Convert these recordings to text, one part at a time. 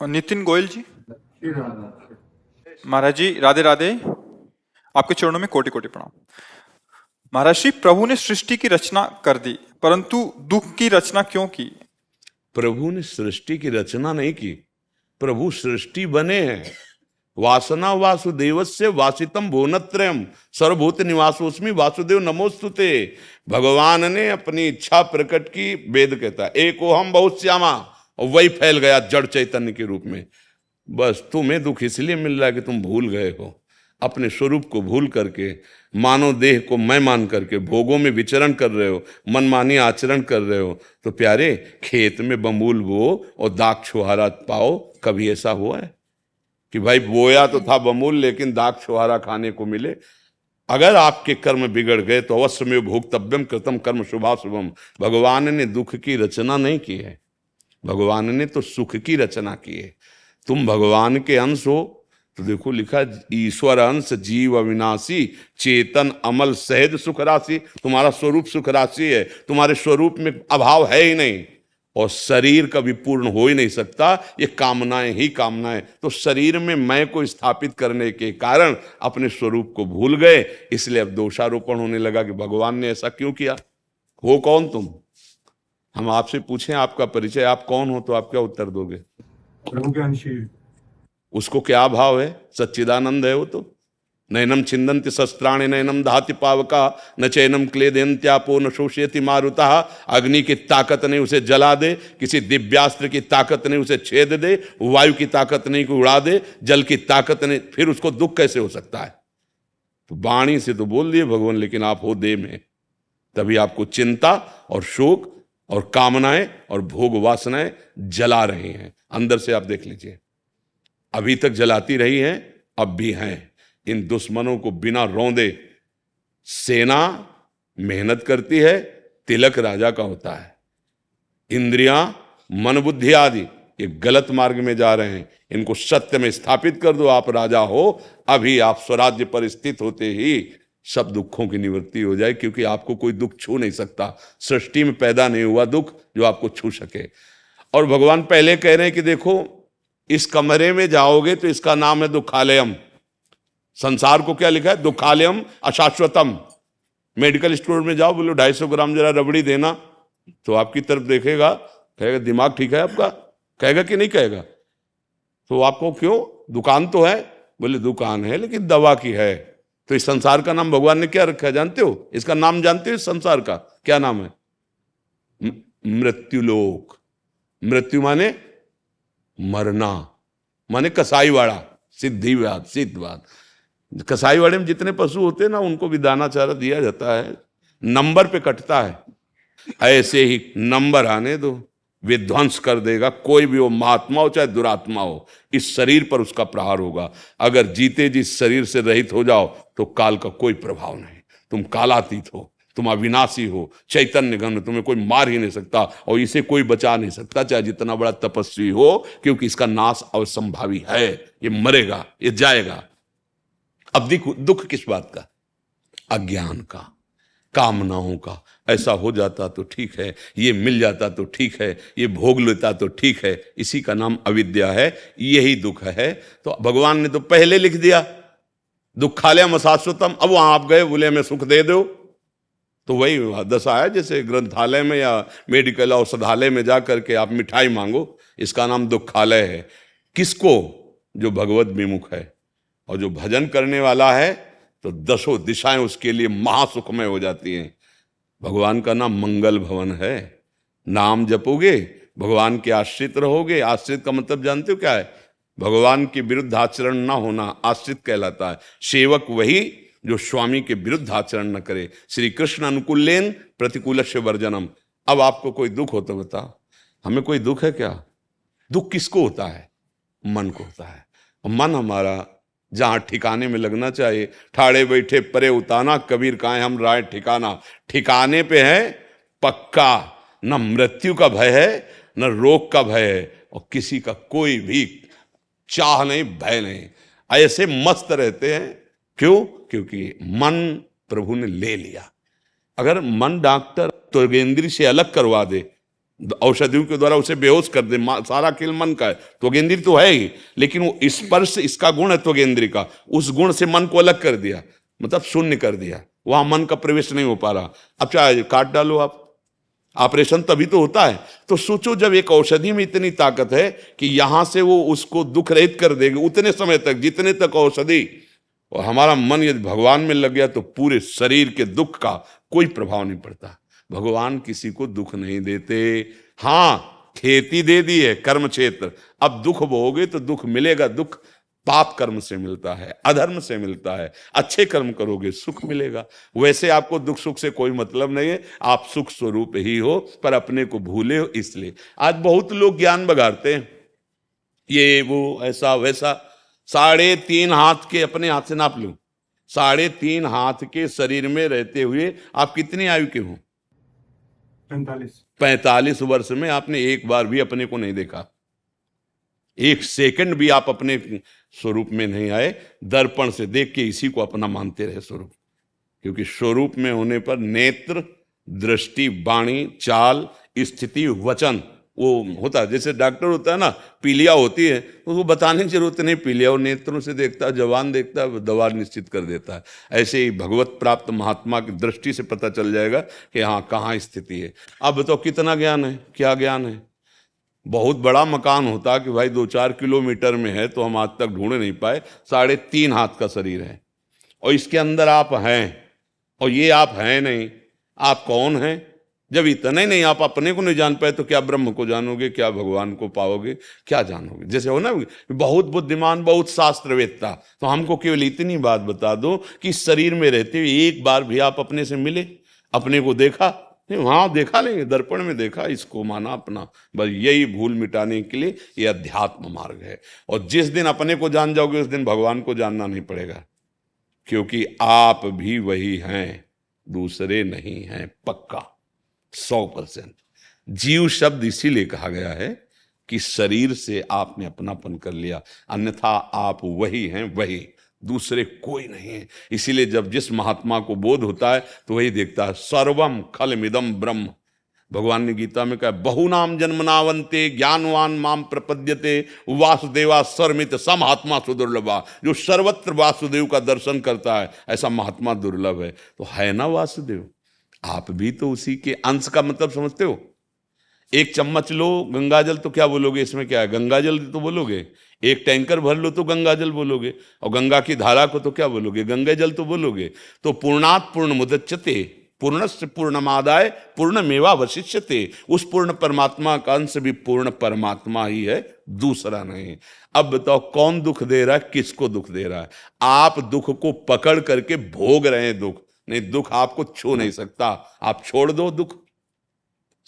और नितिन गोयल जी। महाराज जी राधे राधे। आपके चरणों में कोटि कोटि प्रणाम। महाराज जी, प्रभु ने सृष्टि की रचना कर दी, परंतु दुख की रचना क्यों की? प्रभु ने सृष्टि की रचना नहीं की, प्रभु सृष्टि बने हैं। वासना वासुदेवस्य वासितम भुवनत्रयम् सर्वभूत निवासोस्मि वासुदेव नमोस्तुते। भगवान ने अपनी इच्छा प्रकट की, वेद कहता है एकोहम बहुश्यामा, और वही फैल गया जड़ चैतन्य के रूप में। बस तुम्हें दुख इसलिए मिल रहा है कि तुम भूल गए हो, अपने स्वरूप को भूल करके मानव देह को मैं मान करके भोगों में विचरण कर रहे हो, मनमानी आचरण कर रहे हो। तो प्यारे, खेत में बमूल बो और दाग छुहारा पाओ, कभी ऐसा हुआ है कि भाई बोया तो था बमूल लेकिन दाग छुहारा खाने को मिले? अगर आपके कर्म बिगड़ गए तो अवश्य में भोक्तव्यम कृतम कर्म शुभाशुभम। भगवान ने दुख की रचना नहीं की है, भगवान ने तो सुख की रचना की है। तुम भगवान के अंश हो तो देखो लिखा, ईश्वर अंश जीव अविनाशी चेतन अमल सहज सुख राशि। तुम्हारा स्वरूप सुख राशि है, तुम्हारे स्वरूप में अभाव है ही नहीं, और शरीर कभी पूर्ण हो ही नहीं सकता, ये कामनाएं ही कामनाएं। तो शरीर में मैं को स्थापित करने के कारण अपने स्वरूप को भूल गए, इसलिए अब दोषारोपण होने लगा कि भगवान ने ऐसा क्यों किया। हो कौन तुम? हम आपसे पूछें आपका परिचय, आप कौन हो, तो आप क्या उत्तर दोगे? प्रभु के अंशी। उसको क्या भाव है? सच्चिदानंद है वो तो। नैनम छिंदन्ति शस्त्राणि नैनम दहाति पावका न चैनम क्लेदयन्त्यापो न शोषयति मारुता। अग्नि की ताकत नहीं उसे जला दे, किसी दिव्यास्त्र की ताकत नहीं उसे छेद दे, वायु की ताकत नहीं को उड़ा दे, जल की ताकत नहीं, फिर उसको दुख कैसे हो सकता है? तो वाणी से तो बोल दिए भगवान, लेकिन आप हो देह में, तभी आपको चिंता और शोक और कामनाएं और भोग वासनाएं जला रही हैं। अंदर से आप देख लीजिए, अभी तक जलाती रही हैं, अब भी हैं। इन दुश्मनों को बिना रौंदे सेना मेहनत करती है, तिलक राजा का होता है। इंद्रियां मन बुद्धि आदि ये गलत मार्ग में जा रहे हैं, इनको सत्य में स्थापित कर दो, आप राजा हो। अभी आप स्वराज्य पर स्थित होते ही सब दुखों की निवृत्ति हो जाए, क्योंकि आपको कोई दुख छू नहीं सकता। सृष्टि में पैदा नहीं हुआ दुख जो आपको छू सके। और भगवान पहले कह रहे हैं कि देखो, इस कमरे में जाओगे तो इसका नाम है दुखालयम। संसार को क्या लिखा है? दुखालयम अशाश्वतम। मेडिकल स्टोर में जाओ, बोलो 250 ग्राम जरा रबड़ी देना, तो आपकी तरफ देखेगा, कहेगा दिमाग ठीक है आपका? कहेगा कि नहीं कहेगा? तो आपको क्यों, दुकान तो है, बोले दुकान है लेकिन दवा की है। तो इस संसार का नाम भगवान ने क्या रखा है जानते हो? इसका नाम जानते हो? इस संसार का क्या नाम है? मृत्युलोक। मृत्यु माने मरना, माने कसाईवाड़ा, सिद्धिवाद, सिद्धवाद। कसाईवाड़े में जितने पशु होते हैं ना, उनको भी दाना चारा दिया जाता है, नंबर पे कटता है। ऐसे ही नंबर आने दो, विध्वंस कर देगा। कोई भी हो, महात्मा हो चाहे दुरात्मा हो, इस शरीर पर उसका प्रहार होगा। अगर जीते जी शरीर से रहित हो जाओ तो काल का कोई प्रभाव नहीं। तुम कालातीत हो, तुम अविनाशी हो, चैतन्य घन, तुम्हें कोई मार ही नहीं सकता और इसे कोई बचा नहीं सकता, चाहे जितना बड़ा तपस्वी हो, क्योंकि इसका नाश अवसंभावी है। ये मरेगा, ये जाएगा। अब दुख किस बात का? अज्ञान का, कामनाओं का। ऐसा हो जाता तो ठीक है, ये मिल जाता तो ठीक है, ये भोग लेता तो ठीक है, इसी का नाम अविद्या है, यही दुख है। तो भगवान ने तो पहले लिख दिया दुखालयम अशाश्वतम। अब वहां आप गए, बोले हमें सुख दे दो, तो वही दशा है जैसे ग्रंथालय में या मेडिकल औषधालय में जा करके आप मिठाई मांगो, इसका नाम दुखालय है। किसको? जो भगवत विमुख है और जो भजन करने वाला है, तो दसों दिशाएं उसके लिए महासुखमय हो जाती हैं। भगवान का नाम मंगल भवन है। नाम जपोगे, भगवान के आश्रित रहोगे। आश्रित का मतलब जानते हो क्या है? भगवान के विरुद्ध आचरण ना होना आश्रित कहलाता है। सेवक वही जो स्वामी के विरुद्ध आचरण न करे। श्री कृष्ण अनुकूलेन प्रतिकूलस्य वर्जनम। अब आपको कोई दुख हो तो बताओ, हमें कोई दुख है क्या? दुख किसको होता है? मन को होता है। मन हमारा जहां ठिकाने में लगना चाहिए, ठाड़े बैठे परे उताना, कबीर कहां हम राय ठिकाना। ठिकाने पे है पक्का, न मृत्यु का भय है न रोग का भय है, और किसी का कोई भी चाह नहीं, भय नहीं। ऐसे मस्त रहते हैं। क्यों? क्योंकि मन प्रभु ने ले लिया। अगर मन डॉक्टर त्वगेंद्री से अलग करवा दे, औषधियों के द्वारा उसे बेहोश कर दे। सारा खेल मन का है, त्वगेंद्री तो है ही, लेकिन वो स्पर्श इसका गुण है त्वगेंद्री का, उस गुण से मन को अलग कर दिया, मतलब शून्य कर दिया, वहां मन का प्रवेश नहीं हो पा रहा। अब चाहे काट डालो आप, ऑपरेशन तभी तो होता है। तो सोचो जब एक औषधि में इतनी ताकत है कि यहां से वो उसको दुख रहित कर देगी उतने समय तक जितने तक औषधि, और हमारा मन यदि भगवान में लग गया तो पूरे शरीर के दुख का कोई प्रभाव नहीं पड़ता। भगवान किसी को दुख नहीं देते। हां, खेती दे दी है कर्म क्षेत्र, अब दुख बोओगे तो दुख मिलेगा। दुख पाप कर्म से मिलता है, अधर्म से मिलता है, अच्छे कर्म करोगे सुख मिलेगा। वैसे आपको दुख सुख से कोई मतलब नहीं है, आप सुख स्वरूप ही हो, पर अपने को भूले हो इसलिए। आज बहुत लोग ज्ञान बगाड़ते हैं, ये वो ऐसा वैसा। 3.5 हाथ के, अपने हाथ से नाप लो, 3.5 हाथ के शरीर में रहते हुए आप कितनी आयु के हो? 45 वर्ष में आपने एक बार भी अपने को नहीं देखा, एक सेकंड भी आप अपने स्वरूप में नहीं आए। दर्पण से देख के इसी को अपना मानते रहे स्वरूप, क्योंकि स्वरूप में होने पर नेत्र, दृष्टि, वाणी, चाल, स्थिति, वचन वो होता है। जैसे डॉक्टर होता है ना, पीलिया होती है तो वो बताने की जरूरत नहीं, पीलिया और नेत्रों से देखता है, जवान देखता है, दवा निश्चित कर देता है। ऐसे ही भगवत प्राप्त महात्मा की दृष्टि से पता चल जाएगा कि हाँ कहाँ स्थिति है। अब बताओ कितना ज्ञान है, क्या ज्ञान है। बहुत बड़ा मकान होता कि भाई 2-4 किलोमीटर में है तो हम आज तक ढूंढ नहीं पाए। 3.5 हाथ का शरीर है और इसके अंदर आप हैं, और ये आप हैं नहीं। आप कौन हैं? जब इतना ही नहीं आप अपने को नहीं जान पाए तो क्या ब्रह्म को जानोगे, क्या भगवान को पाओगे, क्या जानोगे। जैसे हो ना, बहुत बुद्धिमान, बहुत शास्त्रवेत्ता, तो हमको केवल इतनी बात बता दो कि शरीर में रहते हुए एक बार भी आप अपने से मिले, अपने को देखा नहीं? वहां देखा नहीं, दर्पण में देखा, इसको माना अपना। बस यही भूल मिटाने के लिए ये अध्यात्म मार्ग है। और जिस दिन अपने को जान जाओगे उस दिन भगवान को जानना नहीं पड़ेगा, क्योंकि आप भी वही हैं, दूसरे नहीं हैं, पक्का 100%। जीव शब्द इसीलिए कहा गया है कि शरीर से आपने अपनापन कर लिया, अन्यथा आप वही हैं, वही, दूसरे कोई नहीं है। इसीलिए जब जिस महात्मा को बोध होता है तो वही देखता है सर्वम खलमिदम ब्रह्म। भगवान ने गीता में कहा बहुनाम जन्मनावंते ज्ञानवान माम प्रपद्यते वासुदेवा सर्वमित स महात्मा सुदुर्लभा। जो सर्वत्र वासुदेव का दर्शन करता है ऐसा महात्मा दुर्लभ है। तो है ना वासुदेव, आप भी तो उसी के अंश का मतलब समझते हो। एक चम्मच लो गंगाजल तो क्या बोलोगे, इसमें क्या है, गंगाजल तो बोलोगे। एक टैंकर भर लो तो गंगाजल बोलोगे, और गंगा की धारा को तो क्या बोलोगे, गंगा जल तो बोलोगे। तो पूर्णात् पूर्णमुदच्यते पूर्णस्य पूर्णमादाय पूर्णमेवावशिष्यते। उस पूर्ण परमात्मा का अंश भी पूर्ण परमात्मा ही है, दूसरा नहीं। अब बताओ कौन दुख दे रहा है, किसको दुख दे रहा है? आप दुख को पकड़ करके भोग रहे हैं। दुख नहीं, दुख आपको छू नहीं सकता। आप छोड़ दो दुख,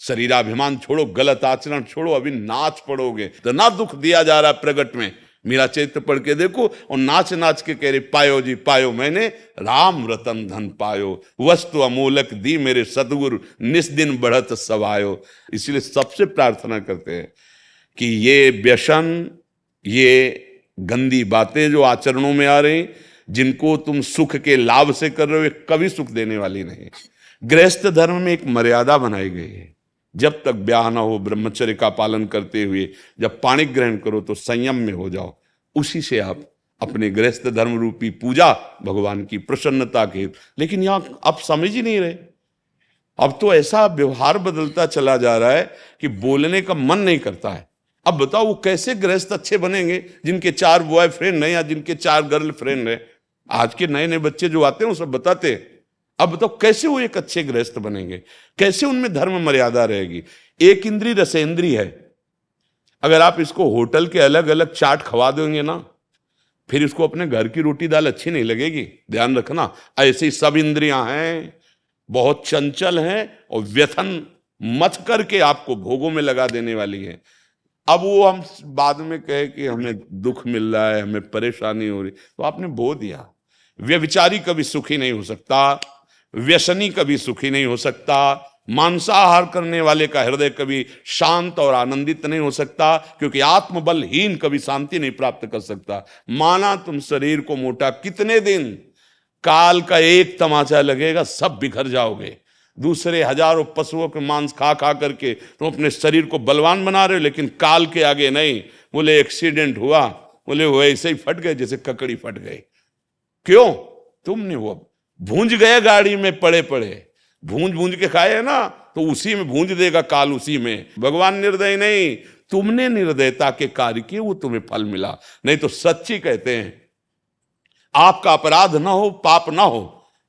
शरीराभिमान छोड़ो, गलत आचरण छोड़ो, अभी नाच पड़ोगे तो ना दुख दिया जा रहा प्रगट में। मेरा चैत्र पढ़ के देखो, और नाच नाच के कह रहे पायो जी पायो, मैंने राम रतन धन पायो, वस्तु अमूलक दी मेरे सदगुरु, निस दिन बढ़त सवायो। इसलिए सबसे प्रार्थना करते हैं कि ये व्यसन, ये गंदी बातें जो आचरणों में आ रही, जिनको तुम सुख के लाभ से कर रहे हो, ये कभी सुख देने वाली नहीं। गृहस्थ धर्म में एक मर्यादा बनाई गई है, जब तक ब्याह ना हो ब्रह्मचर्य का पालन करते हुए जब पाणी ग्रहण करो तो संयम में हो जाओ। उसी से आप अपने गृहस्थ धर्म रूपी पूजा भगवान की प्रसन्नता के। लेकिन यहां आप समझ ही नहीं रहे। अब तो ऐसा व्यवहार बदलता चला जा रहा है कि बोलने का मन नहीं करता है। अब बताओ वो कैसे गृहस्थ अच्छे बनेंगे जिनके 4 बॉयफ्रेंड है या जिनके 4 गर्लफ्रेंड है। आज के नए नए बच्चे जो आते हैं वो सब बताते हैं। अब बताओ कैसे वो एक अच्छे गृहस्थ बनेंगे, कैसे उनमें धर्म मर्यादा रहेगी। एक इंद्री रसेंद्री है, अगर आप इसको होटल के अलग अलग चाट खवा देंगे ना, फिर इसको अपने घर की रोटी दाल अच्छी नहीं लगेगी। ध्यान रखना, ऐसी सब इंद्रियां हैं, बहुत चंचल हैं और व्यथन मत करके आपको भोगों में लगा देने वाली है। अब वो हम बाद में कहे कि हमें दुख मिल रहा है, हमें परेशानी हो रही, तो आपने बो दिया। व्यभिचारी कभी सुखी नहीं हो सकता, व्यसनी कभी सुखी नहीं हो सकता, मांसाहार करने वाले का हृदय कभी शांत और आनंदित नहीं हो सकता, क्योंकि आत्मबलहीन कभी शांति नहीं प्राप्त कर सकता। माना तुम शरीर को मोटा, कितने दिन, काल का एक तमाचा लगेगा, सब बिखर जाओगे। दूसरे हजारों पशुओं के मांस खा खा करके तुम अपने शरीर को बलवान बना रहे हो, लेकिन काल के आगे नहीं। बोले एक्सीडेंट हुआ, बोले वो ऐसे ही फट गए जैसे ककड़ी फट गई। क्यों? तुमने वो भूंज गए गाड़ी में पड़े पड़े, भूंज भूंज के खाए ना, तो उसी में भूंज देगा काल, उसी में। भगवान निर्दय नहीं, तुमने निर्दयता के कार्य किए, वो तुम्हें फल मिला। नहीं तो सच्ची कहते हैं, आपका अपराध ना हो, पाप ना हो,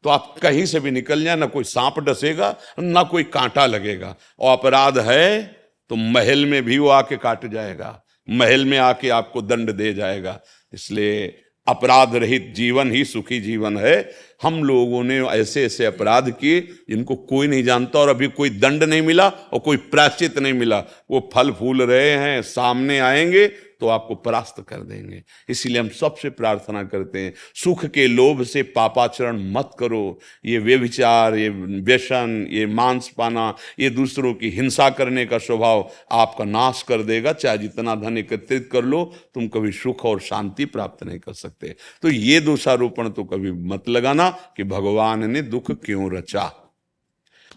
तो आप कहीं से भी निकल जाए, ना कोई सांप डसेगा ना कोई कांटा लगेगा। और अपराध है तो महल में भी वो आके काट जाएगा, महल में आके आपको दंड दे जाएगा। इसलिए अपराध रहित जीवन ही सुखी जीवन है। हम लोगों ने ऐसे ऐसे अपराध किए जिनको कोई नहीं जानता, और अभी कोई दंड नहीं मिला और कोई प्रायश्चित नहीं मिला। वो फल फूल रहे हैं, सामने आएंगे तो आपको परास्त कर देंगे। इसीलिए हम सबसे प्रार्थना करते हैं, सुख के लोभ से पापाचरण मत करो। ये व्यभिचार, ये व्यसन, ये मांस पाना, ये दूसरों की हिंसा करने का स्वभाव आपका नाश कर देगा। चाहे जितना धन एकत्रित कर लो, तुम कभी सुख और शांति प्राप्त नहीं कर सकते। तो ये दोषारोपण तो कभी मत लगाना कि भगवान ने दुख क्यों रचा।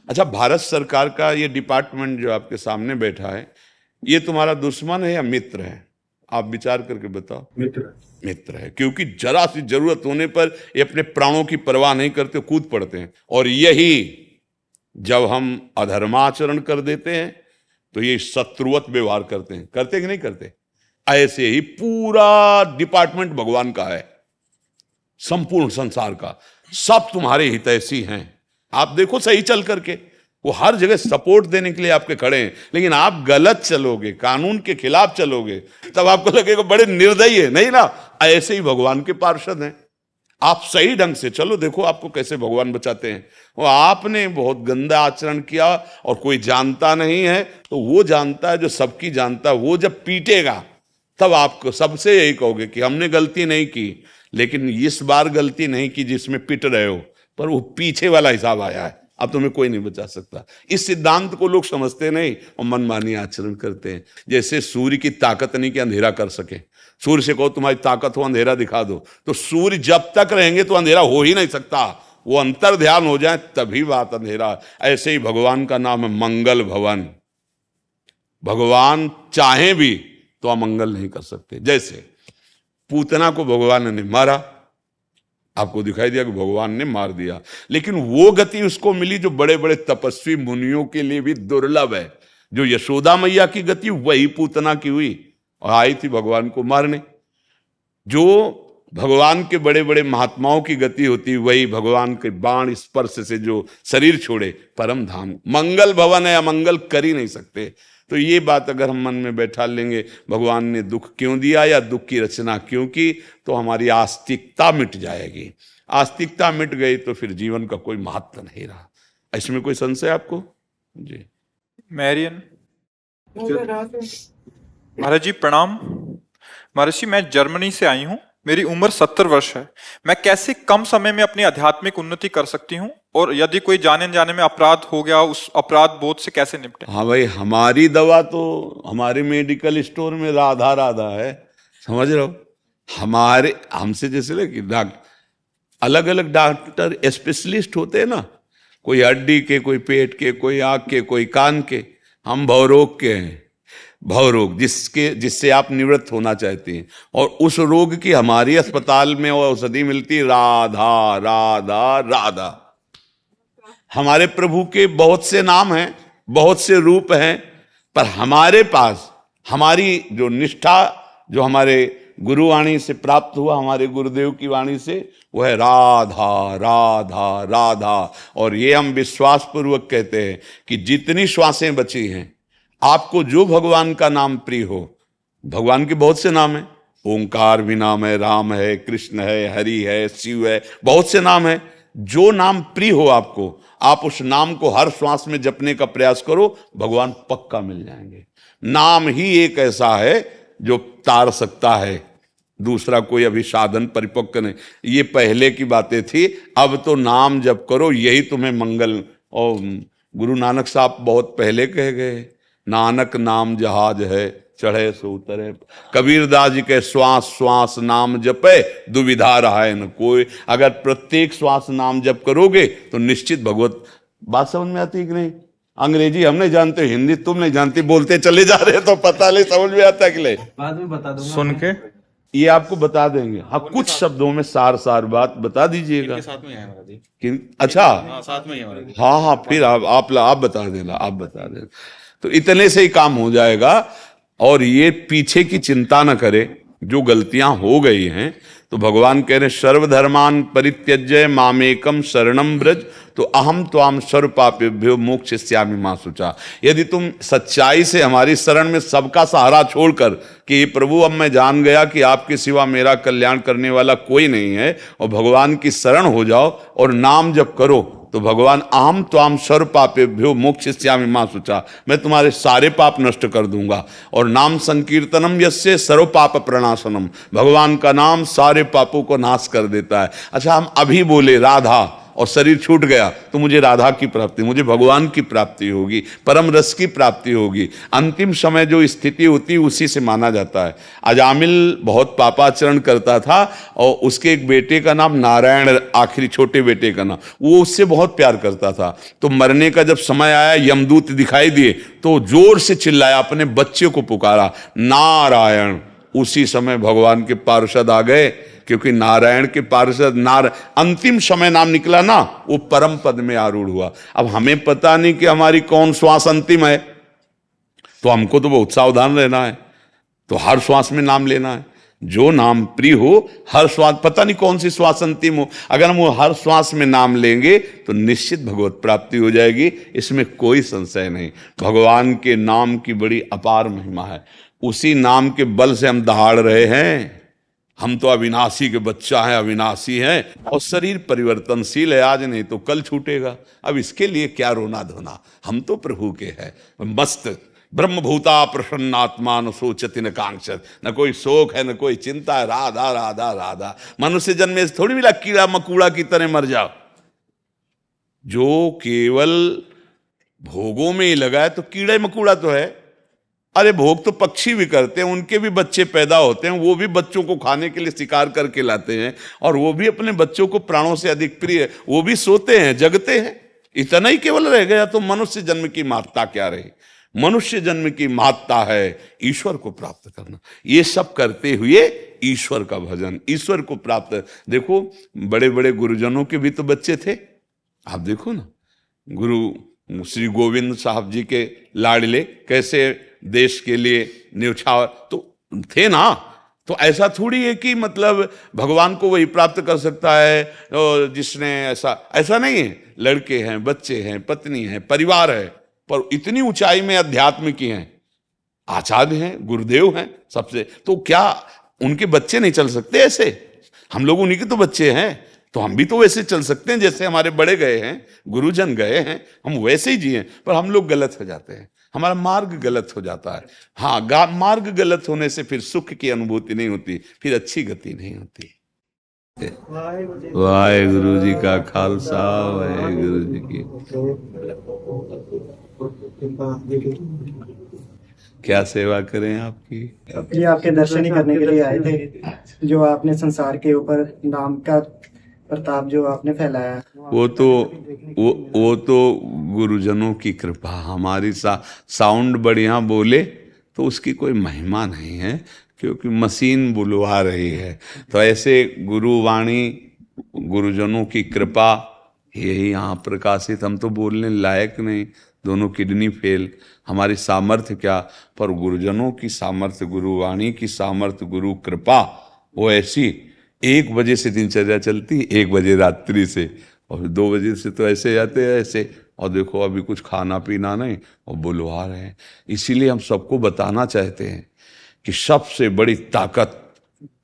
अच्छा, भारत सरकार का ये डिपार्टमेंट जो आपके सामने बैठा है, ये तुम्हारा दुश्मन है या मित्र है? आप विचार करके बताओ। मित्र है, क्योंकि जरा सी जरूरत होने पर ये अपने प्राणों की परवाह नहीं करते, कूद पड़ते हैं। और यही जब हम अधर्माचरण कर देते हैं तो ये शत्रुवत व्यवहार करते हैं। करते कि नहीं करते? ऐसे ही पूरा डिपार्टमेंट भगवान का है, संपूर्ण संसार का, सब तुम्हारे हितैषी हैं। आप देखो सही चल करके, वो हर जगह सपोर्ट देने के लिए आपके खड़े हैं। लेकिन आप गलत चलोगे, कानून के खिलाफ चलोगे, तब आपको लगेगा बड़े निर्दयी है। नहीं ना, ऐसे ही भगवान के पार्षद हैं। आप सही ढंग से चलो, देखो आपको कैसे भगवान बचाते हैं। वो आपने बहुत गंदा आचरण किया और कोई जानता नहीं है, तो वो जानता है जो सबकी जानता है। वो जब पीटेगा तब आपको सबसे यही कहोगे कि हमने गलती नहीं की, लेकिन इस बार गलती नहीं की जिसमें पिट रहे हो, पर वो पीछे वाला हिसाब आया है। अब तुम्हें कोई नहीं बचा सकता। इस सिद्धांत को लोग समझते नहीं और मनमानी आचरण करते हैं। जैसे सूर्य की ताकत नहीं कि अंधेरा कर सके। सूर्य से कहो तुम्हारी ताकत हो, अंधेरा दिखा दो, तो सूर्य जब तक रहेंगे तो अंधेरा हो ही नहीं सकता। वो अंतर ध्यान हो जाए तभी बात अंधेरा। ऐसे ही भगवान का नाम है मंगल भवन। भगवान चाहे भी तो अमंगल नहीं कर सकते। जैसे पूतना को भगवान ने मारा, आपको दिखाई दिया कि भगवान ने मार दिया, लेकिन वो गति उसको मिली जो बड़े बड़े तपस्वी मुनियों के लिए भी दुर्लभ है। जो यशोदा मैया की गति वही पूतना की हुई और आई थी भगवान को मारने। जो भगवान के बड़े बड़े महात्माओं की गति होती वही भगवान के बाण स्पर्श से जो शरीर छोड़े परम धाम। मंगल भवन है, अमंगल कर ही नहीं सकते। तो ये बात अगर हम मन में बैठा लेंगे, भगवान ने दुख क्यों दिया या दुख की रचना क्यों की, तो हमारी आस्तिकता मिट जाएगी। आस्तिकता मिट गई तो फिर जीवन का कोई महत्व नहीं रहा। इसमें कोई संशय आपको? जी मैरियन। महाराज जी प्रणाम। महाराज जी, मैं जर्मनी से आई हूँ, मेरी उम्र 70 वर्ष है। मैं कैसे कम समय में अपनी आध्यात्मिक उन्नति कर सकती हूँ, और यदि कोई जाने में अपराध हो गया, उस अपराध बोध से कैसे निपटे? हाँ भाई, हमारी दवा तो हमारे मेडिकल स्टोर में राधा राधा है, समझ रहे हो। हमारे हमसे जैसे लेकिन अलग अलग डॉक्टर स्पेशलिस्ट होते हैं ना, कोई हड्डी के, कोई पेट के, कोई आँख के, कोई कान के। हम भवरोग के हैं, भवरोग जिससे आप निवृत्त होना चाहते हैं। और उस रोग की हमारी अस्पताल में औषधि मिलती राधा राधा राधा। हमारे प्रभु के बहुत से नाम हैं, बहुत से रूप हैं, पर हमारे पास हमारी जो निष्ठा, जो हमारे गुरुवाणी से प्राप्त हुआ, हमारे गुरुदेव की वाणी से, वो है राधा राधा राधा। और ये हम विश्वास पूर्वक कहते हैं कि जितनी श्वासें बची हैं, आपको जो भगवान का नाम प्रिय हो, भगवान के बहुत से नाम हैं, ओंकार भी नाम है, राम है, कृष्ण है, हरि है, शिव है, बहुत से नाम है। जो नाम प्रिय हो आपको, आप उस नाम को हर श्वास में जपने का प्रयास करो, भगवान पक्का मिल जाएंगे। नाम ही एक ऐसा है जो तार सकता है, दूसरा कोई अभी साधन परिपक्व नहीं। ये पहले की बातें थी, अब तो नाम जप करो, यही तुम्हें मंगल। और गुरु नानक साहब बहुत पहले कह गए, नानक नाम जहाज है, चढ़े सो उतरे। कबीरदास जी के श्वास श्वास नाम जपे, दुविधा रहा है न कोई। अगर प्रत्येक श्वास नाम जप करोगे तो निश्चित भगवत बात समझ में आती है कि नहीं? अंग्रेजी हम नहीं जानते, हिंदी तुम नहीं जानती, बोलते चले जा रहे तो पता नहीं समझ में आता कि नहीं? बाद में बता दूंगा। सुन के ये आपको बता देंगे। हाँ, कुछ शब्दों में सार बात बता दीजिएगा। साथ में है हमारा जी। अच्छा, हाँ, साथ में ही हमारा जी। हाँ, फिर आप बता देना, आप बता देना। तो इतने से ही काम हो जाएगा। और ये पीछे की चिंता न करे, जो गलतियां हो गई हैं। तो भगवान कह रहे सर्वधर्मान परित्यज्य मामेकम शरणम ब्रज, तो अहम त्वाम सर्व पापेभ्यो मोक्षयिष्यामि मा शुचा। यदि तुम सच्चाई से हमारी शरण में सबका सहारा छोड़कर कि प्रभु अब मैं जान गया कि आपके सिवा मेरा कल्याण करने वाला कोई नहीं है, और भगवान की शरण हो जाओ और नाम जप करो, तो भगवान अहम त्वाम सर्व पापेभ्यो मोक्षयिष्यामि मा शुचा, मैं तुम्हारे सारे पाप नष्ट कर दूंगा। और नाम संकीर्तनम यस्य सर्व पाप प्रणाशनम, भगवान का नाम सारे पापों को नाश कर देता है। अच्छा, हम अभी बोले राधा और शरीर छूट गया तो मुझे राधा की प्राप्ति, मुझे भगवान की प्राप्ति होगी, परम रस की प्राप्ति होगी। अंतिम समय जो स्थिति होती है उसी से माना जाता है। अजामिल बहुत पापाचरण करता था और उसके एक बेटे का नाम नारायण, आखिरी छोटे बेटे का नाम, वो उससे बहुत प्यार करता था। तो मरने का जब समय आया, यमदूत दिखाई दिए तो जोर से चिल्लाया, अपने बच्चे को पुकारा नारायण। उसी समय भगवान के पार्षद आ गए, क्योंकि नारायण के पार्षद अंतिम समय नाम निकला ना, वो परम पद में आरूढ़ हुआ। अब हमें पता नहीं कि हमारी कौन श्वास अंतिम है, तो हमको तो बहुत सावधान रहना है। तो हर श्वास में नाम लेना है, जो नाम प्रिय हो, हर श्वास, पता नहीं कौन सी श्वास अंतिम हो, अगर हम वो हर श्वास में नाम लेंगे तो निश्चित भगवत प्राप्ति हो जाएगी, इसमें कोई संशय नहीं। भगवान के नाम की बड़ी अपार महिमा है। उसी नाम के बल से हम दहाड़ रहे हैं। हम तो अविनाशी के बच्चा हैं, अविनाशी हैं, और शरीर परिवर्तनशील है, आज नहीं तो कल छूटेगा। अब इसके लिए क्या रोना धोना, हम तो प्रभु के हैं मस्त। ब्रह्मभूता प्रसन्नात्मा न सोचति न कांक्षत, न कोई शोक है न कोई चिंता है, राधा राधा राधा। मनुष्य जन्म में थोड़ी मिला कीड़ा मकूड़ा की तरह मर जाओ। जो केवल भोगों में ही लगा है तो कीड़ा मकूड़ा तो है। अरे भोग तो पक्षी भी करते हैं, उनके भी बच्चे पैदा होते हैं, वो भी बच्चों को खाने के लिए शिकार करके लाते हैं, और वो भी अपने बच्चों को प्राणों से अधिक प्रिय है, वो भी सोते हैं जगते हैं। इतना ही केवल रह गया तो मनुष्य जन्म की महत्ता क्या रही? मनुष्य जन्म की महत्ता है ईश्वर को प्राप्त करना। ये सब करते हुए ईश्वर का भजन, ईश्वर को प्राप्त। देखो बड़े बड़े गुरुजनों के भी तो बच्चे थे, आप देखो ना, गुरु श्री गोविंद साहब जी के लाडले कैसे देश के लिए न्यौछावर तो थे ना। तो ऐसा थोड़ी है कि मतलब भगवान को वही प्राप्त कर सकता है जिसने, ऐसा नहीं है। लड़के हैं, बच्चे हैं, पत्नी है, परिवार है, पर इतनी ऊंचाई में अध्यात्म की हैं, आचार्य हैं, गुरुदेव हैं सबसे। तो क्या उनके बच्चे नहीं चल सकते ऐसे? हम लोग उन्हीं के तो बच्चे हैं, तो हम भी तो वैसे चल सकते हैं जैसे हमारे बड़े गए हैं, गुरुजन गए हैं, हम वैसे ही जिए। पर हम लोग गलत हो जाते हैं, हमारा मार्ग गलत हो जाता है। हाँ, मार्ग गलत होने से फिर सुख की अनुभूति नहीं होती, फिर अच्छी गति नहीं होती। वाहेगुरु जी का खालसा, वाहेगुरु जी की। क्या सेवा करें आपकी? ये आपके दर्शन ही करने के लिए आए थे। जो आपने संसार के ऊपर नाम का प्रताप जो आपने फैलाया, वो तो गुरुजनों की कृपा। हमारी साउंड बढ़िया बोले तो उसकी कोई महिमा नहीं है, क्योंकि मशीन बुलवा रही है। तो ऐसे गुरुवाणी, गुरुजनों की कृपा, यही यहाँ प्रकाशित। हम तो बोलने लायक नहीं, दोनों किडनी फेल, हमारी सामर्थ्य क्या, पर गुरुजनों की सामर्थ्य, गुरुवाणी की सामर्थ्य, गुरु कृपा, वो ऐसी 1 बजे से दिनचर्या चलती, 1 बजे रात्रि से, और 2 बजे से तो ऐसे जाते हैं ऐसे। और देखो अभी कुछ खाना पीना नहीं और बुलवा रहे हैं। इसीलिए हम सबको बताना चाहते हैं कि सबसे बड़ी ताकत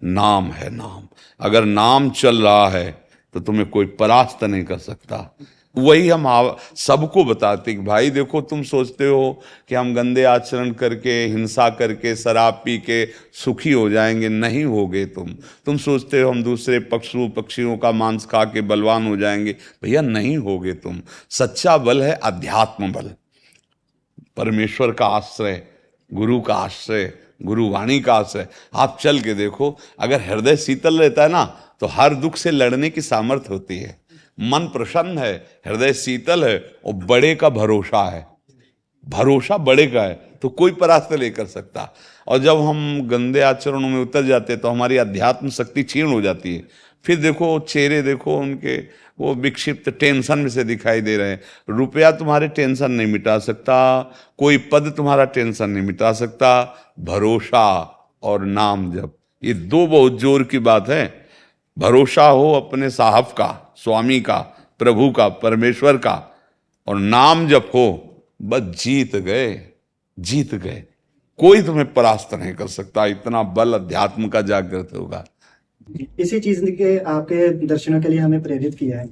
नाम है। नाम, अगर नाम चल रहा है तो तुम्हें कोई परास्त नहीं कर सकता। वही हम सबको बताते कि भाई देखो, तुम सोचते हो कि हम गंदे आचरण करके, हिंसा करके, शराब पी के सुखी हो जाएंगे, नहीं होगे तुम सोचते हो हम दूसरे पक्षियों का मांस खा के बलवान हो जाएंगे, भैया नहीं होगे तुम। सच्चा बल है अध्यात्म बल, परमेश्वर का आश्रय, गुरु का आश्रय, गुरुवाणी का आश्रय। आप चल के देखो, अगर हृदय शीतल रहता है ना, तो हर दुख से लड़ने की सामर्थ्य होती है। मन प्रसन्न है, हृदय शीतल है और बड़े का भरोसा है। भरोसा बड़े का है तो कोई परास्त नहीं कर सकता। और जब हम गंदे आचरणों में उतर जाते हैं तो हमारी अध्यात्म शक्ति क्षीण हो जाती है। फिर देखो चेहरे देखो उनके, वो विक्षिप्त टेंशन में से दिखाई दे रहे हैं। रुपया तुम्हारे टेंशन नहीं मिटा सकता, कोई पद तुम्हारा टेंशन नहीं मिटा सकता। भरोसा और नाम जप, ये दो बहुत जोर की बात है। भरोसा हो अपने साहब का, स्वामी का, प्रभु का, परमेश्वर का, और नाम जप हो, बस जीत गए, जीत गए। कोई तुम्हें परास्त नहीं कर सकता। इतना बल अध्यात्म का जागृत होगा। इसी चीज के आपके दर्शनों के लिए हमें प्रेरित किया है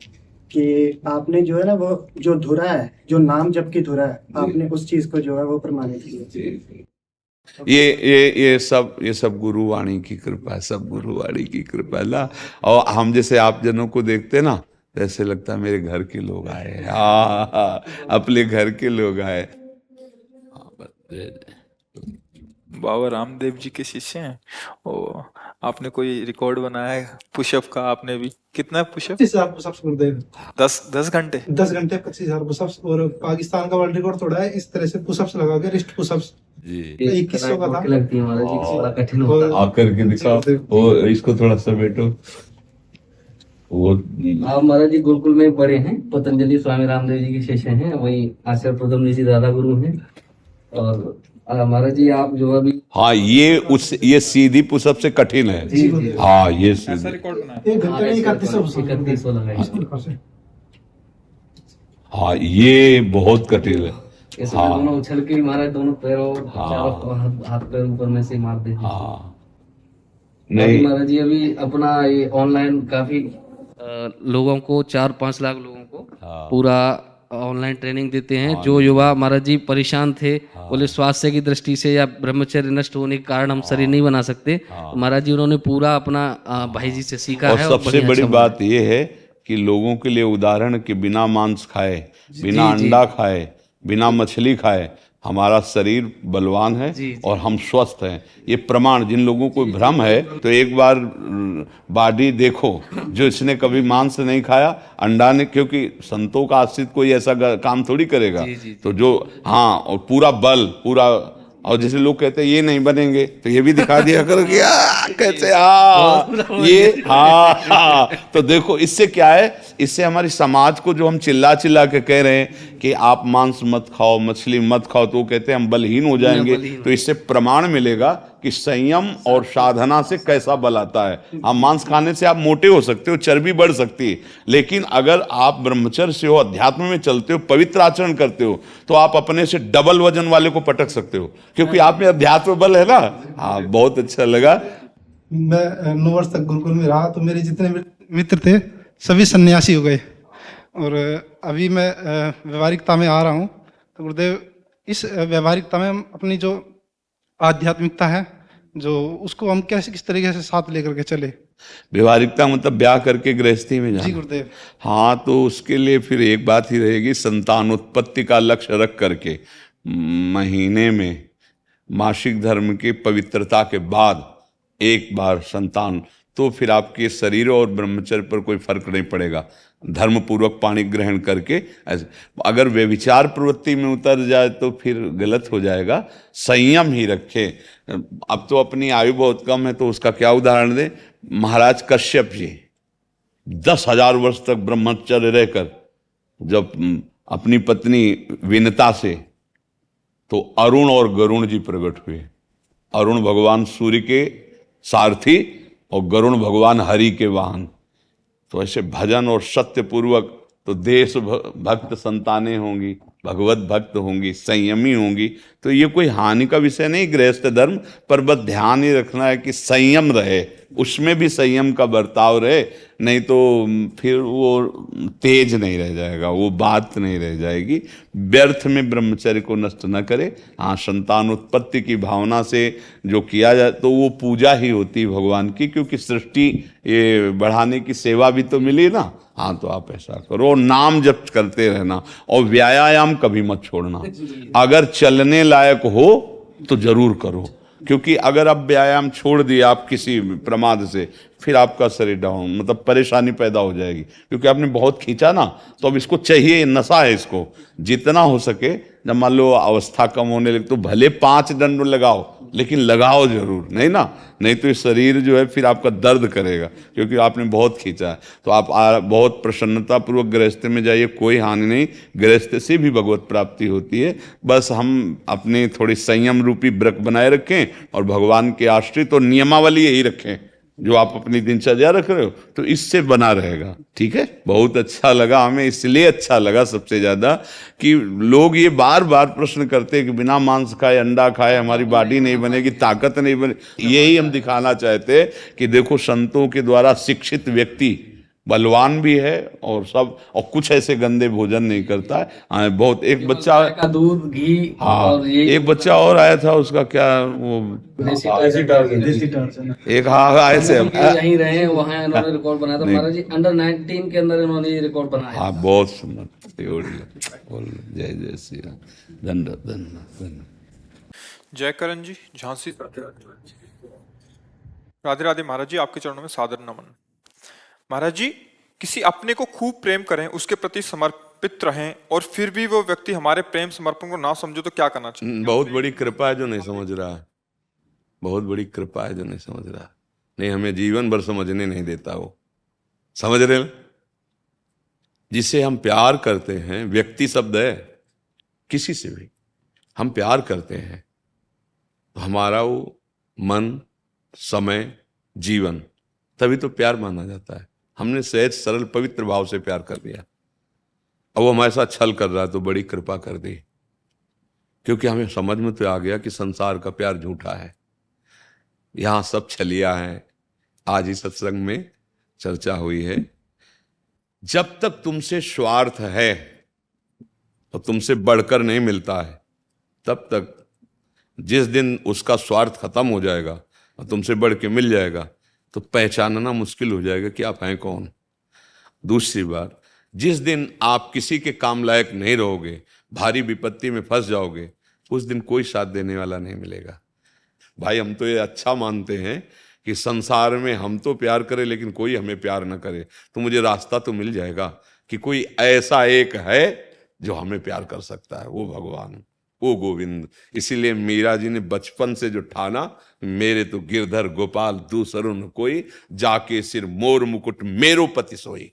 कि आपने जो है ना, वो जो धुरा है, जो नाम जप की धुरा है, आपने उस चीज को जो है वो प्रमाणित किया। ये सब गुरुवाणी की कृपा है, सब गुरुवाणी की कृपा है ना। और हम जैसे आप जनों को देखते ना, ऐसे लगता है मेरे घर के लोग आए। हाँ, अपने घर के लोग आए। बाबा रामदेव जी के शिष्य हैं। ओ, आपने कोई रिकॉर्ड बनाया है पुशअप का? आपने भी कितना पुशअप? 25,000 पुशअप्स करते हैं 10 घंटे 10 घंटे 25,000 पुशअप्स। और पाकिस्तान का वर्ल्ड रिकॉर्ड तोड़ा है इस तरह से पुशअप्स लगा के, रिस्ट पुशअप्स। जी 2100 का था। लगती है महाराज जी, बड़ा कठिन होता है। आकर के दिखाओ, वो इसको थोड़ा सा बैठो। वो आप महाराज जी गुरुकुल में पढ़े हैं, पतंजलि स्वामी रामदेव जी के शिष्य हैं, वही आचार्य प्रथम जी दादा गुरु हैं। और महाराज जी आप जो अभी, हाँ, ये सीधी पुशअप से कठिन है। जी जी हाँ, ये ऐसा सीधी। रिकॉर्ड बनाया? 1 घंटे में 3100 लगाए। हाँ, ये बहुत कठिन है। इसमें हाँ। दोनों उछल के महाराज दोनों पैरों, हाँ। चारों हाथ पैर ऊपर में से मार देते हैं। हाँ, नहीं नहीं, महाराज जी अभी अपना ये ऑनलाइन काफी लोगों को 4-5 लाख लोगों को हाँ। पूरा ऑनलाइन ट्रेनिंग देते हैं। जो युवा महाराज जी परेशान थे, बोले स्वास्थ्य की दृष्टि से या ब्रह्मचर्य नष्ट होने के कारण हम शरीर नहीं बना सकते, तो महाराज जी उन्होंने पूरा अपना भाई जी से सीखा और है। सबसे बढ़िया बड़ी अच्छा बात यह है कि लोगों के लिए उदाहरण कि बिना मांस खाए, बिना अंडा खाए, बिना मछली खाए हमारा शरीर बलवान है और हम स्वस्थ हैं। ये प्रमाण, जिन लोगों को भ्रम है तो एक बार बॉडी देखो, जो इसने कभी मांस नहीं खाया, अंडा ने, क्योंकि संतों का आश्रित कोई ऐसा काम थोड़ी करेगा। तो जो, हाँ, और पूरा बल, पूरा, और जैसे लोग कहते हैं ये नहीं बनेंगे, तो ये भी दिखा दिया करो कि कैसे, हाँ ये, हाँ। तो देखो इससे क्या है, इससे हमारी समाज को जो हम चिल्ला चिल्ला के कह रहे हैं कि आप मांस मत खाओ, मछली मत खाओ, तो वो कहते हैं हम बलहीन हो जाएंगे। तो इससे प्रमाण मिलेगा कि संयम और साधना से कैसा बल आता है। हम मांस खाने से आप मोटे हो सकते हो, चर्बी बढ़ सकती है, लेकिन अगर आप ब्रह्मचर्य से हो, अध्यात्म में चलते हो, पवित्र आचरण करते हो, तो आप अपने से डबल वजन वाले को पटक सकते हो, क्योंकि आप में अध्यात्म बल है ना। हाँ, बहुत अच्छा लगा। मैं 9 वर्ष तक गुरुकुल में रहा, तो मेरे जितने मित्र थे सभी सन्यासी हो गए। और अभी मैं व्यवहारिकता में आ रहा हूँ। तो गुरुदेव, इस व्यवहारिकता में हम अपनी जो आध्यात्मिकता है, जो उसको हम कैसे, किस तरीके से साथ लेकर के चले? व्यवहारिकता मतलब ब्याह करके गृहस्थी में जी जाना। गुरुदेव। हाँ, तो उसके लिए फिर एक बात ही रहेगी, संतानोत्पत्ति का लक्ष्य रख करके महीने में मासिक धर्म की पवित्रता के बाद एक बार संतान, तो फिर आपके शरीर और ब्रह्मचर्य पर कोई फर्क नहीं पड़ेगा। धर्म पूर्वक पानी ग्रहण करके ऐसे, अगर व्यभिचार प्रवृत्ति में उतर जाए तो फिर गलत हो जाएगा। संयम ही रखे। अब तो अपनी आयु बहुत कम है, तो उसका क्या उदाहरण दे। महाराज कश्यप जी 10,000 वर्ष तक ब्रह्मचर्य रहकर जब अपनी पत्नी विनता से, तो अरुण और गरुण जी प्रकट हुए। अरुण भगवान सूर्य के सारथी और गरुण भगवान हरि के वाहन। तो ऐसे भजन और सत्य पूर्वक तो देश भक्त संतानें होंगी, भगवत भक्त होंगी, संयमी होंगी। तो ये कोई हानि का विषय नहीं गृहस्थ धर्म, पर बस ध्यान ही रखना है कि संयम रहे, उसमें भी संयम का बर्ताव रहे, नहीं तो फिर वो तेज नहीं रह जाएगा, वो बात नहीं रह जाएगी। व्यर्थ में ब्रह्मचर्य को नष्ट न करे। हाँ, संतान उत्पत्ति की भावना से जो किया जाए तो वो पूजा ही होती है भगवान की, क्योंकि सृष्टि ये बढ़ाने की सेवा भी तो मिली ना। हाँ, तो आप ऐसा करो, नाम जप करते रहना और व्यायाम कभी मत छोड़ना। अगर चलने लायक हो तो जरूर करो, क्योंकि अगर आप व्यायाम छोड़ दिए आप किसी प्रमाद से, फिर आपका शरीर डाउन, मतलब परेशानी पैदा हो जाएगी, क्योंकि आपने बहुत खींचा ना, तो अब इसको चाहिए, नशा है इसको। जितना हो सके, जब मान लो अवस्था कम होने लगे तो भले 5 दंड लगाओ, लेकिन लगाओ जरूर, नहीं ना, नहीं तो ये शरीर जो है फिर आपका दर्द करेगा, क्योंकि आपने बहुत खींचा है। तो आप बहुत प्रसन्नता पूर्वक गृहस्थ में जाइए, कोई हानि नहीं, गृहस्थ से भी भगवत प्राप्ति होती है। बस हम अपनी थोड़ी संयम रूपी व्रत बनाए रखें और भगवान के आश्रित और नियमावली यही रखें जो आप अपनी दिनचर्या रख रहे हो, तो इससे बना रहेगा। ठीक है, बहुत अच्छा लगा हमें, इसलिए अच्छा लगा सबसे ज्यादा कि लोग ये बार बार प्रश्न करते हैं कि बिना मांस खाए, अंडा खाए हमारी बॉडी नहीं बनेगी, ताकत नहीं बनेगी। यही हम दिखाना चाहते कि देखो संतों के द्वारा शिक्षित व्यक्ति बलवान भी है और सब, और कुछ ऐसे गंदे भोजन नहीं करता है। बहुत एक बच्चा का दूध, घी, हाँ, और ये एक बच्चा और आया था, उसका क्या वो देसी एक, हाँ ऐसे यहीं रहे हैं, वहाँ इन्होंने रिकॉर्ड बनाया था महाराज जी, अंडर 19 के अंदर इन्होंने ये रिकॉर्ड बनाया। हाँ बहुत सुंदर, बोल जय जय श्री राम, धन्यवाद धन्यवाद। जय करण जी, झांसी। राधे राधे महाराज जी, आपके चरणों में सादर नमन। महाराज जी, किसी अपने को खूब प्रेम करें, उसके प्रति समर्पित रहें और फिर भी वो व्यक्ति हमारे प्रेम समर्पण को ना समझो तो क्या करना चाहिए? बहुत बड़ी कृपा है जो नहीं समझ रहा है, बहुत बड़ी कृपा है जो नहीं समझ रहा, नहीं हमें जीवन भर समझने नहीं देता वो, समझ रहे हो? जिसे हम प्यार करते हैं, व्यक्ति शब्द है, किसी से भी हम प्यार करते हैं तो हमारा वो मन, समय, जीवन, तभी तो प्यार माना जाता है। हमने सहज सरल पवित्र भाव से प्यार कर दिया, अब वो हमारे साथ छल कर रहा है तो बड़ी कृपा कर दी, क्योंकि हमें समझ में तो आ गया कि संसार का प्यार झूठा है, यहां सब छलिया है। आज ही सत्संग में चर्चा हुई है, जब तक तुमसे स्वार्थ है और तुमसे बढ़कर नहीं मिलता है, तब तक, जिस दिन उसका स्वार्थ खत्म हो जाएगा और तुमसे बढ़ के मिल जाएगा तो पहचानना मुश्किल हो जाएगा कि आप हैं कौन। दूसरी बात, जिस दिन आप किसी के काम लायक नहीं रहोगे, भारी विपत्ति में फंस जाओगे, उस दिन कोई साथ देने वाला नहीं मिलेगा। भाई हम तो ये अच्छा मानते हैं कि संसार में हम तो प्यार करें लेकिन कोई हमें प्यार न करे, तो मुझे रास्ता तो मिल जाएगा कि कोई ऐसा एक है जो हमें प्यार कर सकता है, वो भगवान, वो गोविंद। इसीलिए मीरा जी ने बचपन से जो ठाना, मेरे तो गिरधर गोपाल दूसरों न कोई, जाके सिर मोर मुकुट मेरो पति सोई,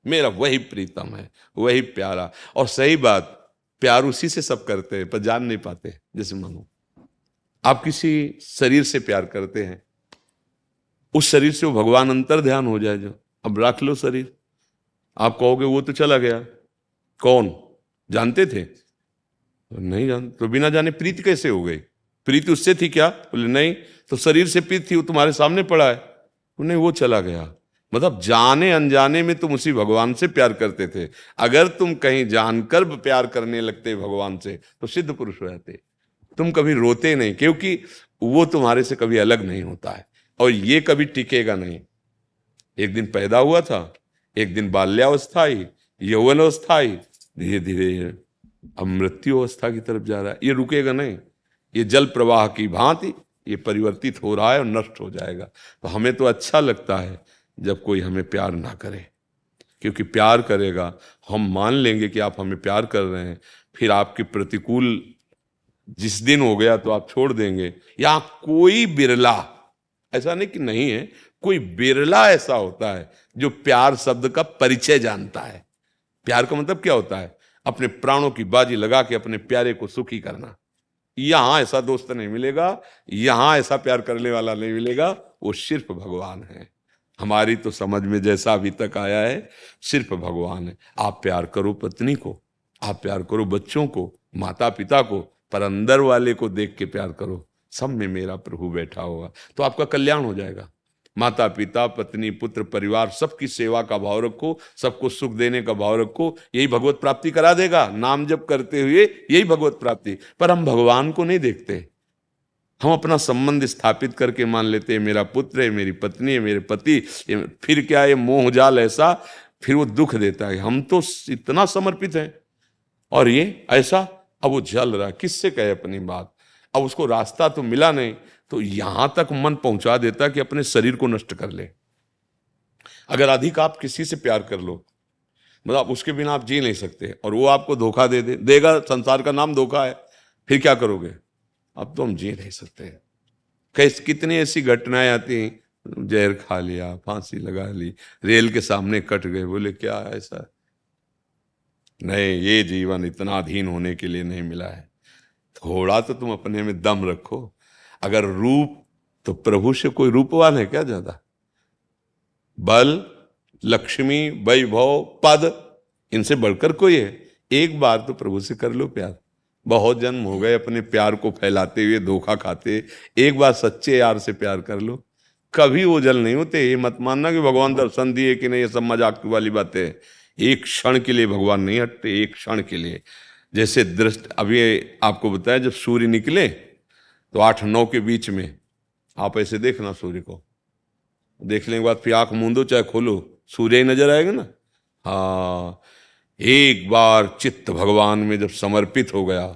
मेरा वही प्रीतम है, वही प्यारा। और सही बात, प्यार उसी से सब करते हैं पर जान नहीं पाते। जैसे मानो आप किसी शरीर से प्यार करते हैं, उस शरीर से वो भगवान अंतर ध्यान हो जाए जो, अब रख लो शरीर, आप कहोगे वो तो चला गया, कौन जानते थे? नहीं जानते, तो बिना जाने प्रीति कैसे हो गई? प्रीति उससे थी क्या? बोले नहीं, तो शरीर से प्रीति थी, वो तुम्हारे सामने पड़ा है, नहीं वो चला गया। मतलब जाने अनजाने में तुम उसी भगवान से प्यार करते थे। अगर तुम कहीं जानकर प्यार करने लगते भगवान से तो सिद्ध पुरुष हो जाते, तुम कभी रोते नहीं, क्योंकि वो तुम्हारे से कभी अलग नहीं होता है और ये कभी टिकेगा नहीं। एक दिन पैदा हुआ था, एक दिन बाल्यावस्था आई, यौवनावस्था आई, धीरे धीरे अब मृत्यु अवस्था की तरफ जा रहा है। ये रुकेगा नहीं, ये जल प्रवाह की भांति ये परिवर्तित हो रहा है और नष्ट हो जाएगा। तो हमें तो अच्छा लगता है जब कोई हमें प्यार ना करे, क्योंकि प्यार करेगा, हम मान लेंगे कि आप हमें प्यार कर रहे हैं, फिर आपके प्रतिकूल जिस दिन हो गया तो आप छोड़ देंगे। या कोई बिरला, ऐसा नहीं कि नहीं है, कोई बिरला ऐसा होता है जो प्यार शब्द का परिचय जानता है। प्यार का मतलब क्या होता है? अपने प्राणों की बाजी लगा के अपने प्यारे को सुखी करना। यहां ऐसा दोस्त नहीं मिलेगा, यहां ऐसा प्यार करने वाला नहीं मिलेगा, वो सिर्फ भगवान है। हमारी तो समझ में जैसा अभी तक आया है, सिर्फ भगवान है। आप प्यार करो पत्नी को, आप प्यार करो बच्चों को, माता पिता को, पर अंदर वाले को देख के प्यार करो, सब में मेरा प्रभु बैठा होगा, तो आपका कल्याण हो जाएगा। माता पिता, पत्नी, पुत्र, परिवार, सबकी सेवा का भाव रखो, सबको सुख देने का भाव रखो, यही भगवत प्राप्ति करा देगा। नाम जप करते हुए यही भगवत प्राप्ति। पर हम भगवान को नहीं देखते, हम अपना संबंध स्थापित करके मान लेते हैं मेरा पुत्र है, मेरी पत्नी है, मेरे पति। फिर क्या ये मोह जाल ऐसा, फिर वो दुख देता है। हम तो इतना समर्पित हैं और ये ऐसा, अब वो जल रहा है। किससे कहे अपनी बात? अब उसको रास्ता तो मिला नहीं, तो यहां तक मन पहुंचा देता कि अपने शरीर को नष्ट कर ले। अगर अधिक आप किसी से प्यार कर लो, मतलब उसके बिना आप जी नहीं सकते, और वो आपको धोखा देगा, संसार का नाम धोखा है, फिर क्या करोगे? अब तो हम जी नहीं सकते। कितनी ऐसी घटनाएं आती हैं, जहर खा लिया, फांसी लगा ली, रेल के सामने कट गए, बोले क्या ऐसा? नहीं, ये जीवन इतना अधीन होने के लिए नहीं मिला है। थोड़ा तो तुम अपने में दम रखो। अगर रूप, तो प्रभु से कोई रूपवान है क्या ज्यादा? बल, लक्ष्मी, वैभव, पद, इनसे बढ़कर कोई है? एक बार तो प्रभु से कर लो प्यार। बहुत जन्म हो गए अपने प्यार को फैलाते हुए, धोखा खाते। एक बार सच्चे यार से प्यार कर लो, कभी ओझल नहीं होते। ये मत मानना कि भगवान दर्शन दिए कि नहीं, ये सब मजाक वाली बातें है। एक क्षण के लिए भगवान नहीं हटते, एक क्षण के लिए। जैसे दृष्टि, अभी आपको बताया, जब सूर्य निकले तो 8-9 के बीच में आप ऐसे देखना सूर्य को, देखने के बाद फिर आंख मूंदो चाहे खोलो, सूर्य ही नजर आएगा ना। हाँ, एक बार चित्त भगवान में जब समर्पित हो गया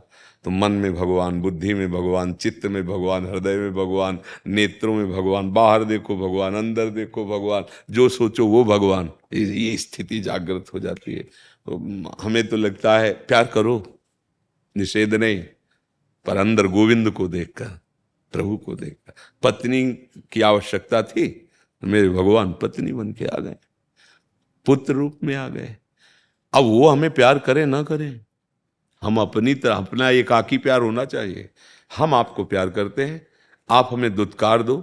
तो मन में भगवान, बुद्धि में भगवान, चित्त में भगवान, हृदय में भगवान, नेत्रों में भगवान, बाहर देखो भगवान, अंदर देखो भगवान, जो सोचो वो भगवान। ये स्थिति जागृत हो जाती है। तो हमें तो लगता है प्यार करो, निषेध नहीं, पर अंदर गोविंद को देखकर, प्रभु को देखकर। पत्नी की आवश्यकता थी, मेरे भगवान पत्नी बन के आ गए, पुत्र रूप में आ गए। अब वो हमें प्यार करे ना करे, हम अपनी तरह, अपना एकाकी प्यार होना चाहिए। हम आपको प्यार करते हैं, आप हमें दुत्कार दो,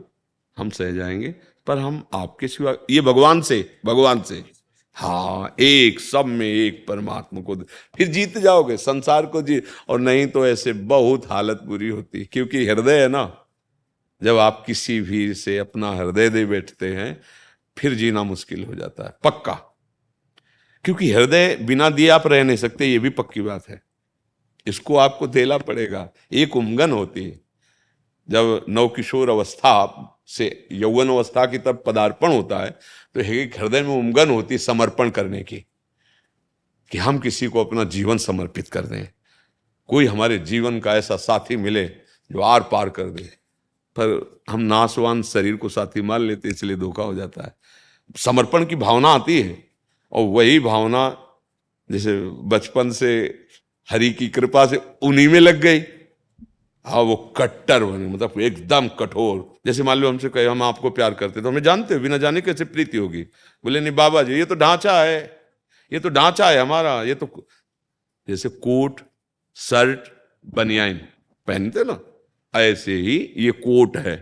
हम सह जाएंगे, पर हम आपके सिवा, ये भगवान से हाँ, एक सब में एक परमात्मा को फिर जीत जाओगे संसार को जी। और नहीं तो ऐसे बहुत हालत बुरी होती, क्योंकि हृदय है ना, जब आप किसी भी से अपना हृदय दे बैठते हैं, फिर जीना मुश्किल हो जाता है, पक्का। क्योंकि हृदय बिना दिए आप रह नहीं सकते, ये भी पक्की बात है। इसको आपको देना पड़ेगा। एक उमंगन होती है, जब नवकिशोर अवस्था से यौवन अवस्था की तब पदार्पण होता है, तो एक हृदय में उमंगन होती है समर्पण करने की, कि हम किसी को अपना जीवन समर्पित कर दें। कोई हमारे जीवन का ऐसा साथी मिले जो आर पार कर दे, पर हम नाशवान शरीर को साथी मान लेते, इसलिए धोखा हो जाता है। समर्पण की भावना आती है, और वही भावना जैसे बचपन से हरि की कृपा से उन्हीं में लग गई। हाँ, वो कट्टर बने, मतलब एकदम कठोर। जैसे मान लो हमसे कहे हम आपको प्यार करते, तो हमें जानते हो, बिना जाने कैसे प्रीति होगी? बोले नहीं बाबा जी, ये तो ढांचा है, ये तो ढांचा है हमारा, ये तो जैसे कोट, शर्ट, बनियान पहनते ना, ऐसे ही ये कोट है,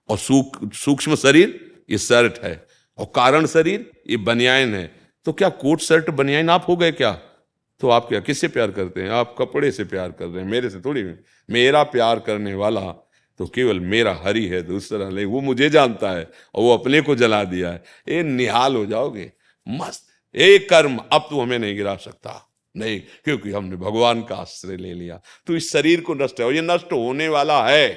और सूक्ष्म शरीर ये शर्ट है, और कारण शरीर ये बनियान है। तो क्या कोट शर्ट बनियान आप हो गए क्या? तो आप क्या, किससे प्यार करते हैं? आप कपड़े से प्यार कर रहे हैं, मेरे से थोड़ी। मेरा प्यार करने वाला तो केवल मेरा हरि है, दूसरा नहीं। वो मुझे जानता है और वो अपने को जला दिया है। ये निहाल हो जाओगे, मस्त। एक कर्म अब तू हमें नहीं गिरा सकता, नहीं, क्योंकि हमने भगवान का आश्रय ले लिया। तो इस शरीर को नष्ट है, और ये नष्ट होने वाला है,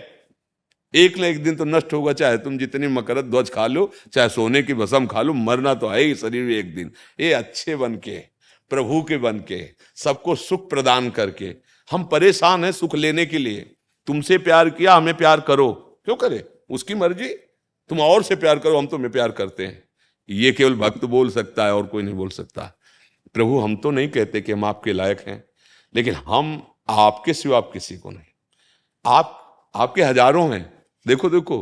एक न एक दिन तो नष्ट होगा। चाहे तुम जितनी मकरत ध्वज खा लो, चाहे सोने की भस्म खा लो, मरना तो है ही शरीर में एक दिन। ये अच्छे बन के, प्रभु के बन के, सबको सुख प्रदान करके, हम परेशान हैं सुख लेने के लिए। तुमसे प्यार किया, हमें प्यार करो, क्यों करे? उसकी मर्जी। तुम और से प्यार करो, हम तुम्हें प्यार करते हैं। ये केवल भक्त बोल सकता है, और कोई नहीं बोल सकता। प्रभु, हम तो नहीं कहते कि हम आपके लायक हैं, लेकिन हम आपके सिवा आप किसी को नहीं। आपके हजारों हैं, देखो देखो,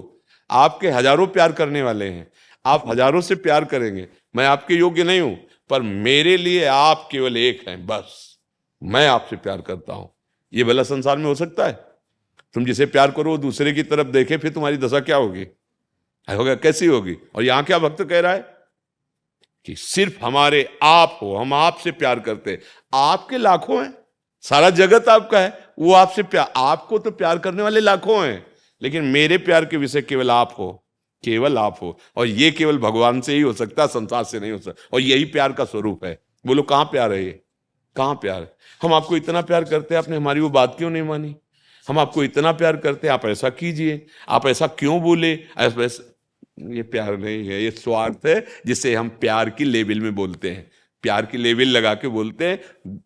आपके हजारों प्यार करने वाले हैं, आप हजारों से प्यार करेंगे। मैं आपके योग्य नहीं हूं, पर मेरे लिए आप केवल एक हैं, बस। मैं आपसे प्यार करता हूं। ये भला संसार में हो सकता है? तुम जिसे प्यार करो वो दूसरे की तरफ देखे, फिर तुम्हारी दशा क्या होगी? होगा, कैसी होगी? और यहां क्या भक्त कह रहा है कि सिर्फ हमारे आप हो, हम आपसे प्यार करते। आपके लाखों हैं, सारा जगत आपका है, वो आपसे प्यार, आपको तो प्यार करने वाले लाखों हैं, लेकिन मेरे प्यार के विषय केवल आप हो, केवल आप हो। और ये केवल भगवान से ही हो सकता, संसार से नहीं हो सकता। और यही प्यार का स्वरूप है। बोलो कहां प्यार है? ये कहां प्यार है? हम आपको इतना प्यार करते हैं, आपने हमारी वो बात क्यों नहीं मानी? हम आपको इतना प्यार करते हैं, आप ऐसा कीजिए, आप ऐसा क्यों बोले? ऐसा ये प्यार नहीं है, ये स्वार्थ है, जिसे हम प्यार की लेवल में बोलते हैं। प्यार की लेवल लगा के बोलते हैं,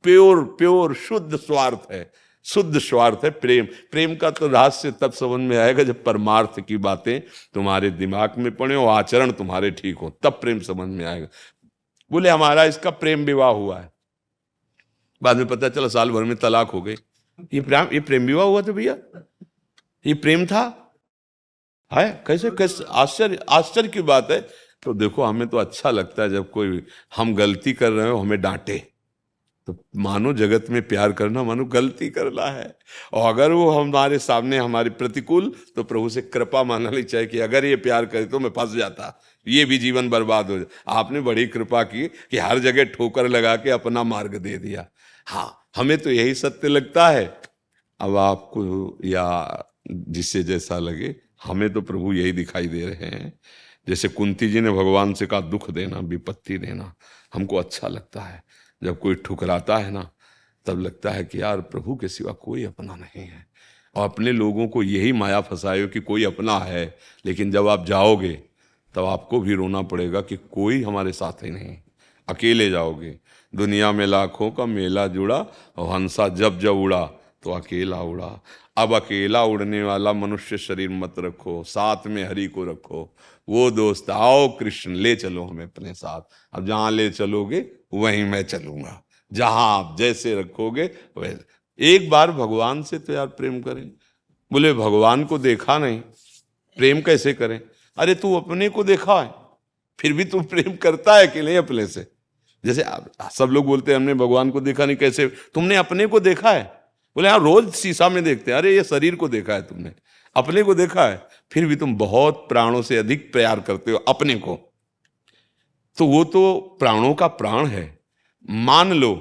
प्योर प्योर शुद्ध स्वार्थ है। शुद्ध स्वार्थ है प्रेम। प्रेम का तो रहस्य तब समझ में आएगा जब परमार्थ की बातें तुम्हारे दिमाग में पड़े और आचरण तुम्हारे ठीक हो, तब प्रेम समझ में आएगा। बोले हमारा इसका प्रेम विवाह हुआ है, बाद में पता चला साल भर में तलाक हो गई। ये प्रेम विवाह हुआ था भैया? ये प्रेम था? है कैसे कैसे आश्चर्य की बात है। तो देखो हमें तो अच्छा लगता है जब कोई हम गलती कर रहे हो हमें डांटे, तो मानो जगत में प्यार करना मानो गलती करना है। और अगर वो हमारे सामने हमारे प्रतिकूल, तो प्रभु से कृपा माननी चाहिए कि अगर ये प्यार करे तो मैं फंस जाता, ये भी जीवन बर्बाद हो जाए। आपने बड़ी कृपा की कि हर जगह ठोकर लगा के अपना मार्ग दे दिया। हाँ, हमें तो यही सत्य लगता है। अब आपको या जिससे जैसा लगे, हमें तो प्रभु यही दिखाई दे रहे हैं। जैसे कुंती जी ने भगवान से कहा दुख देना, विपत्ति देना, हमको अच्छा लगता है। जब कोई ठुकराता है ना, तब लगता है कि यार प्रभु के सिवा कोई अपना नहीं है। और अपने लोगों को यही माया फंसाए हो कि कोई अपना है, लेकिन जब आप जाओगे तब आपको भी रोना पड़ेगा कि कोई हमारे साथ ही नहीं, अकेले जाओगे। दुनिया में लाखों का मेला जुड़ा और हंसा जब जब उड़ा तो अकेला उड़ा। अब अकेला उड़ने वाला मनुष्य शरीर मत रखो, साथ में हरि को रखो। वो दोस्त आओ कृष्ण ले चलो हमें अपने साथ। अब जहां ले चलोगे वहीं मैं चलूंगा, जहां आप जैसे रखोगे वैसे। एक बार भगवान से तो यार प्रेम करें। बोले भगवान को देखा नहीं, प्रेम कैसे करें? अरे तू अपने को देखा है, फिर भी तू प्रेम करता है कि नहीं अपने से? जैसे सब लोग बोलते हैं हमने भगवान को देखा नहीं, कैसे? तुमने अपने को देखा है? बोले हाँ, रोज शीशा में देखते हैं। अरे ये शरीर को देखा है तुमने, अपने को देखा है? फिर भी तुम बहुत प्राणों से अधिक प्यार करते हो अपने को। तो वो तो प्राणों का प्राण है, मान लो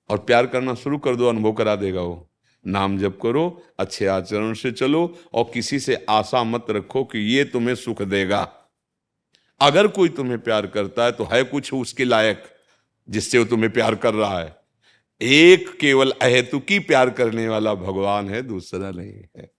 और प्यार करना शुरू कर दो, अनुभव करा देगा वो। नाम जप करो, अच्छे आचरण से चलो और किसी से आशा मत रखो कि ये तुम्हें सुख देगा। अगर कोई तुम्हें प्यार करता है तो है कुछ उसके लायक जिससे वो तुम्हें प्यार कर रहा है। एक केवल अहेतुकी प्यार करने वाला भगवान है, दूसरा नहीं है।